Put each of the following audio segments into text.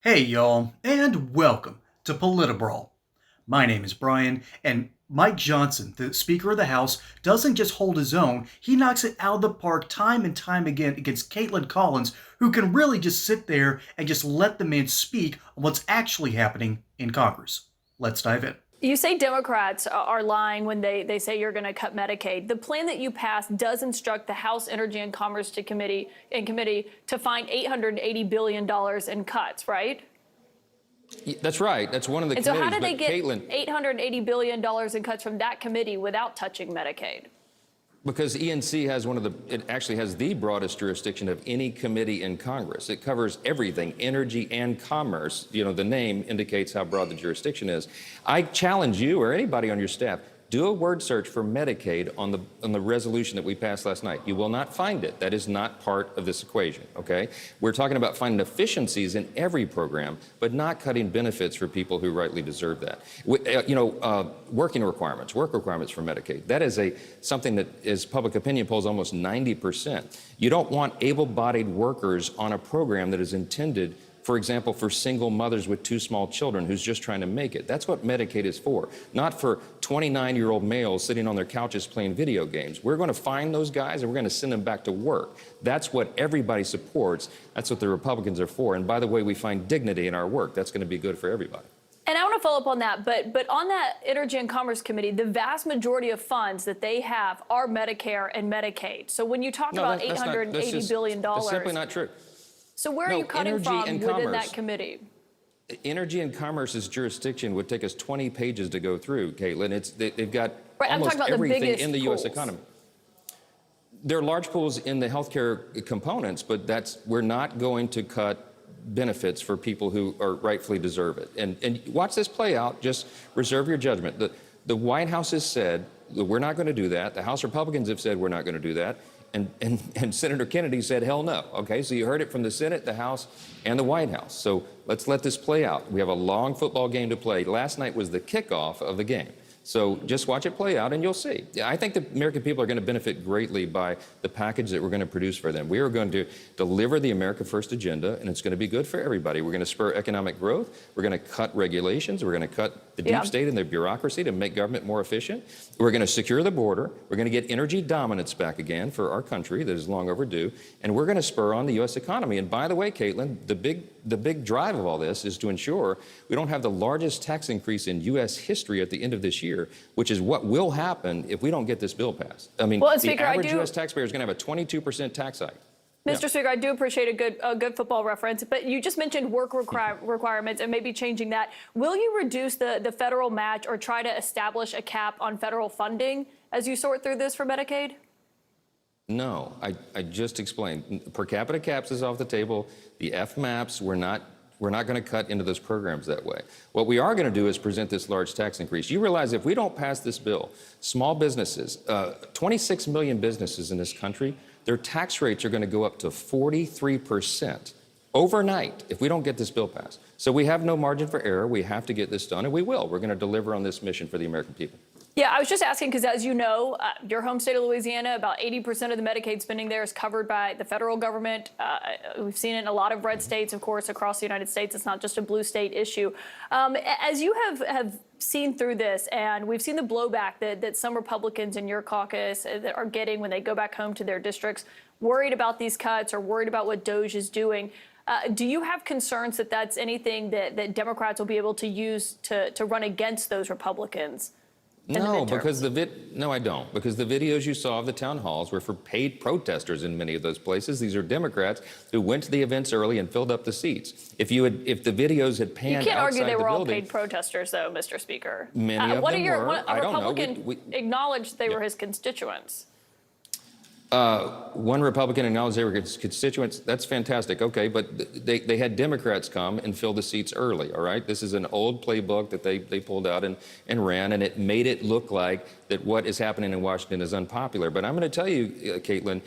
Hey y'all, and welcome to Politibrawl. My name is Brian, and Mike Johnson, the Speaker of the House, doesn't just hold his own, he knocks it out of the park time and time again against Kaitlan Collins, who can really just sit there and just let the man speak on what's actually happening in Congress. Let's dive in. You say Democrats are lying when they say you're going to cut Medicaid. The plan that you passed does instruct the House Energy and Commerce Committee to find $880 billion in cuts, right? That's right. That's one of the and committees. So how did they get Kaitlan, $880 billion in cuts from that committee without touching Medicaid? because ENC has it actually has the broadest jurisdiction of any committee in Congress. It covers everything, energy and commerce. You know, the name indicates how broad the jurisdiction is. I challenge you or anybody on your staff, do a word search for Medicaid on the resolution that we passed last night. You will not find it. That is not part of this equation, okay? We're talking about finding efficiencies in every program, but not cutting benefits for people who rightly deserve that. Work requirements for Medicaid. That is something that is public opinion polls almost 90%. You don't want able-bodied workers on a program that is intended, for example, for single mothers with two small children who's just trying to make it. That's what Medicaid is for, not for 29-year-old males sitting on their couches playing video games. We're going to find those guys and we're going to send them back to work. That's what everybody supports. That's what the Republicans are for. And by the way, we find dignity in our work. That's going to be good for everybody. And I want to follow up on that, but on that Energy and Commerce Committee, the vast majority of funds that they have are Medicare and Medicaid. So when you talk about $880 billion, that's simply not true. So where are you cutting from within that committee? Energy and Commerce's jurisdiction would take us 20 pages to go through, Kaitlan. They've got almost everything in the U.S. economy. There are large pools in the healthcare components, but we're not going to cut benefits for people who are rightfully deserve it. And watch this play out. Just reserve your judgment. The White House has said that we're not going to do that. The House Republicans have said we're not going to do that. And Senator Kennedy said, hell no. Okay, so you heard it from the Senate, the House, and the White House. So let's let this play out. We have a long football game to play. Last night was the kickoff of the game. So just watch it play out and you'll see. I think the American people are going to benefit greatly by the package that we're going to produce for them. We are going to deliver the America First agenda, and it's going to be good for everybody. We're going to spur economic growth. We're going to cut regulations. We're going to cut the deep state and their bureaucracy to make government more efficient. We're going to secure the border. We're going to get energy dominance back again for our country that is long overdue. And we're going to spur on the U.S. economy. And by the way, Kaitlan, the big drive of all this is to ensure we don't have the largest tax increase in U.S. history at the end of this year, which is what will happen if we don't get this bill passed. I mean, the average U.S. taxpayer is going to have a 22% tax hike. Mr. Speaker, I do appreciate a good football reference, but you just mentioned work requirements and maybe changing that. Will you reduce the federal match or try to establish a cap on federal funding as you sort through this for Medicaid? No, I just explained. Per capita caps is off the table. The FMAPs, we're not going to cut into those programs that way. What we are going to do is present this large tax increase. You realize if we don't pass this bill, small businesses, 26 million businesses in this country, their tax rates are going to go up to 43% overnight if we don't get this bill passed. So we have no margin for error. We have to get this done, and we will. We're going to deliver on this mission for the American people. Yeah, I was just asking because, as you know, your home state of Louisiana, about 80% of the Medicaid spending there is covered by the federal government. We've seen it in a lot of red states, of course, across the United States. It's not just a blue state issue. As you have seen through this, and we've seen the blowback that some Republicans in your caucus that are getting when they go back home to their districts, worried about these cuts or worried about what DOJ is doing. Do you have concerns that that's anything that Democrats will be able to use to run against those Republicans? No, no, I don't. Because the videos you saw of the town halls were for paid protesters in many of those places. These are Democrats who went to the events early and filled up the seats. If the videos had panned outside the building, you can't argue they were all paid protesters, though, Mr. Speaker. Many of them were. A Republican acknowledged they were his constituents. One Republican acknowledged they were his constituents. That's fantastic. Okay, but they had Democrats come and fill the seats early, all right? This is an old playbook that they pulled out and ran, and it made it look like that what is happening in Washington is unpopular. But I'm going to tell you, Kaitlan,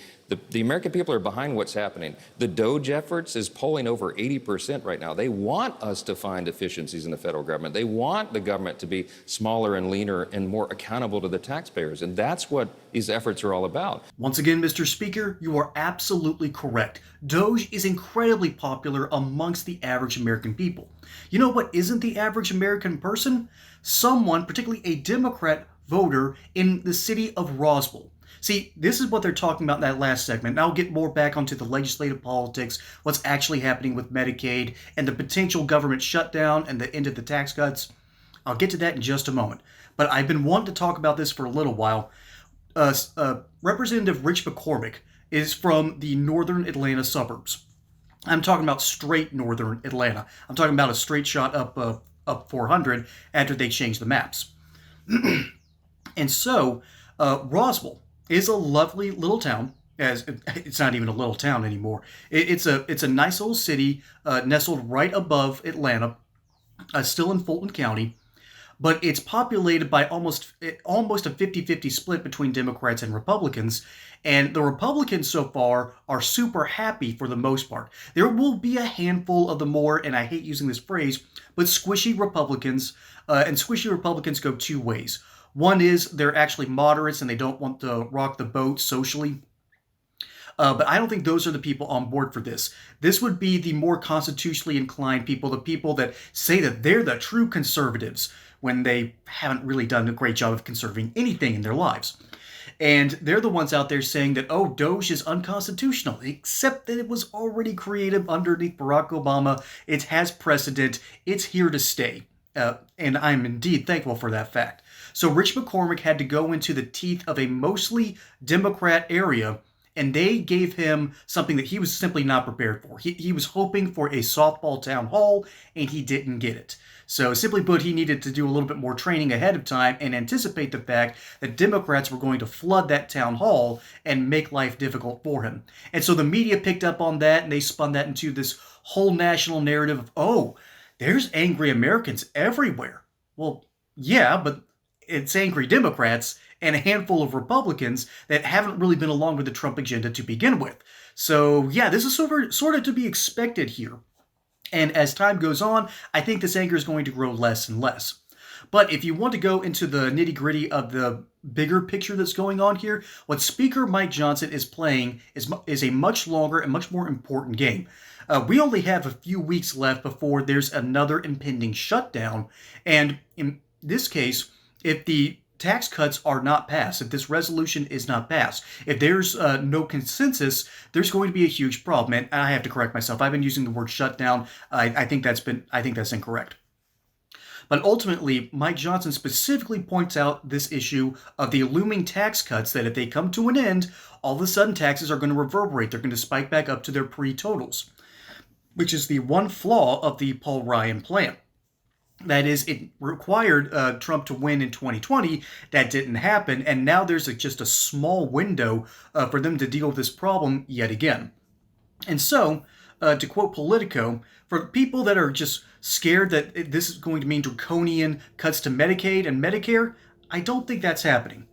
The American people are behind what's happening. The DOGE efforts is polling over 80% right now. They want us to find efficiencies in the federal government. They want the government to be smaller and leaner and more accountable to the taxpayers. And that's what these efforts are all about. Once again, Mr. Speaker, you are absolutely correct. DOGE is incredibly popular amongst the average American people. You know what isn't the average American person? Someone, particularly a Democrat voter in the city of Roswell. See, this is what they're talking about in that last segment, and I'll get more back onto the legislative politics, what's actually happening with Medicaid, and the potential government shutdown and the end of the tax cuts. I'll get to that in just a moment. But I've been wanting to talk about this for a little while. Representative Rich McCormick is from the northern Atlanta suburbs. I'm talking about straight northern Atlanta. I'm talking about a straight shot up 400 after they changed the maps. And so, Roswell is a lovely little town. As it's not even a little town anymore. It's a nice little city nestled right above Atlanta, still in Fulton County, but it's populated by almost a 50-50 split between Democrats and Republicans. And the Republicans so far are super happy for the most part. There will be a handful of the more, and I hate using this phrase, but squishy Republicans, and squishy Republicans go two ways. One is they're actually moderates and they don't want to rock the boat socially. But I don't think those are the people on board for this. This would be the more constitutionally inclined people, the people that say that they're the true conservatives when they haven't really done a great job of conserving anything in their lives. And they're the ones out there saying that, oh, DOGE is unconstitutional, except that it was already created underneath Barack Obama. It has precedent. It's here to stay. And I'm indeed thankful for that fact. So Rich McCormick had to go into the teeth of a mostly Democrat area, and they gave him something that he was simply not prepared for. He was hoping for a softball town hall, and he didn't get it. So simply put, he needed to do a little bit more training ahead of time and anticipate the fact that Democrats were going to flood that town hall and make life difficult for him. And so the media picked up on that, and they spun that into this whole national narrative of, oh, there's angry Americans everywhere. Well, yeah, but it's angry Democrats and a handful of Republicans that haven't really been along with the Trump agenda to begin with. So yeah, this is sort of to be expected here. And as time goes on, I think this anger is going to grow less and less. But if you want to go into the nitty-gritty of the bigger picture that's going on here, what Speaker Mike Johnson is playing is a much longer and much more important game. We only have a few weeks left before there's another impending shutdown. And in this case, if the tax cuts are not passed, if this resolution is not passed, if there's no consensus, there's going to be a huge problem. And I have to correct myself. I've been using the word shutdown. I think that's incorrect. But ultimately, Mike Johnson specifically points out this issue of the looming tax cuts, that if they come to an end, all of a sudden taxes are going to reverberate. They're going to spike back up to their pre-totals, which is the one flaw of the Paul Ryan plan. That is, it required Trump to win in 2020. That didn't happen, and now there's just a small window for them to deal with this problem yet again. And so, to quote Politico, for people that are just scared that this is going to mean draconian cuts to Medicaid and Medicare, I don't think that's happening.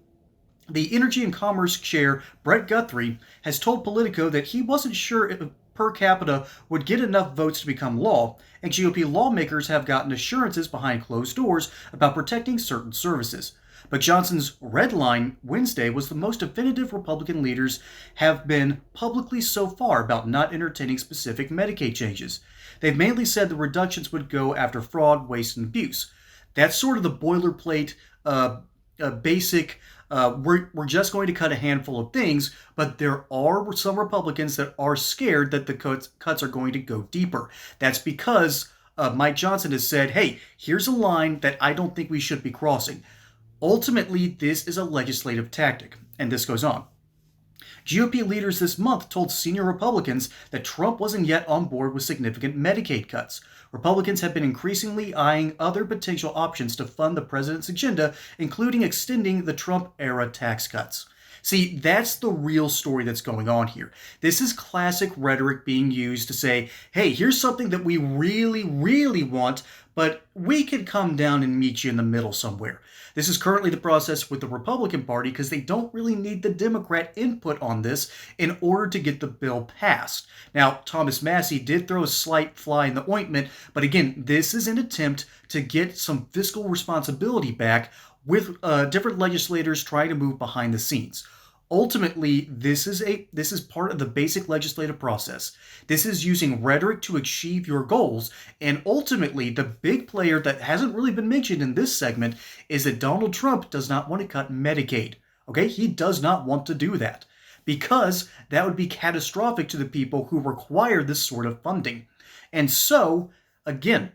The Energy and Commerce Chair, Brett Guthrie, has told Politico that he wasn't sure if per capita would get enough votes to become law, and GOP lawmakers have gotten assurances behind closed doors about protecting certain services. But Johnson's red line Wednesday was the most definitive Republican leaders have been publicly so far about not entertaining specific Medicaid changes. They've mainly said the reductions would go after fraud, waste, and abuse. That's sort of the boilerplate, basic, we're just going to cut a handful of things, but there are some Republicans that are scared that the cuts are going to go deeper. That's because Mike Johnson has said, hey, here's a line that I don't think we should be crossing. Ultimately, this is a legislative tactic, and this goes on. GOP leaders this month told senior Republicans that Trump wasn't yet on board with significant Medicaid cuts. Republicans have been increasingly eyeing other potential options to fund the president's agenda, including extending the Trump-era tax cuts. See, that's the real story that's going on here. This is classic rhetoric being used to say, hey, here's something that we really, really want, but we could come down and meet you in the middle somewhere. This is currently the process with the Republican Party because they don't really need the Democrat input on this in order to get the bill passed. Now, Thomas Massie did throw a slight fly in the ointment, but again, this is an attempt to get some fiscal responsibility back with different legislators trying to move behind the scenes. Ultimately, this is part of the basic legislative process. This is using rhetoric to achieve your goals, and ultimately, the big player that hasn't really been mentioned in this segment is that Donald Trump does not want to cut Medicaid. Okay, he does not want to do that because that would be catastrophic to the people who require this sort of funding. And so, again,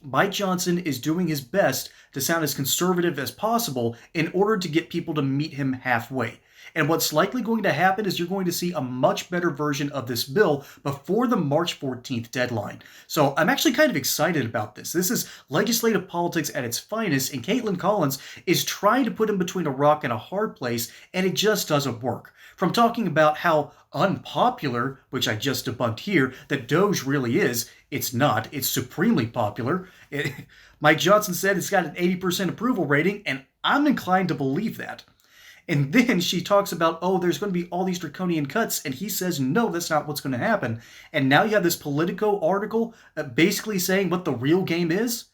Mike Johnson is doing his best to sound as conservative as possible in order to get people to meet him halfway. And what's likely going to happen is you're going to see a much better version of this bill before the March 14th deadline. So I'm actually kind of excited about this. This is legislative politics at its finest, and Kaitlan Collins is trying to put him between a rock and a hard place, and it just doesn't work. From talking about how unpopular, which I just debunked here, that Doge really is, it's not. It's supremely popular. Mike Johnson said it's got an 80% approval rating, and I'm inclined to believe that. And then she talks about, oh, there's going to be all these draconian cuts, and he says, no, that's not what's going to happen. And now you have this Politico article basically saying what the real game is.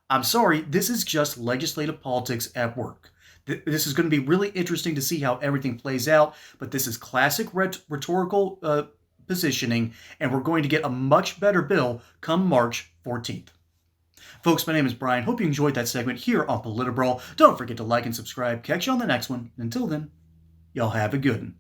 I'm sorry, this is just legislative politics at work. This is going to be really interesting to see how everything plays out, but this is classic rhetorical positioning, and we're going to get a much better bill come March 14th. Folks, my name is Brian. Hope you enjoyed that segment here on Politibrawl. Don't forget to like and subscribe. Catch you on the next one. Until then, y'all have a good one.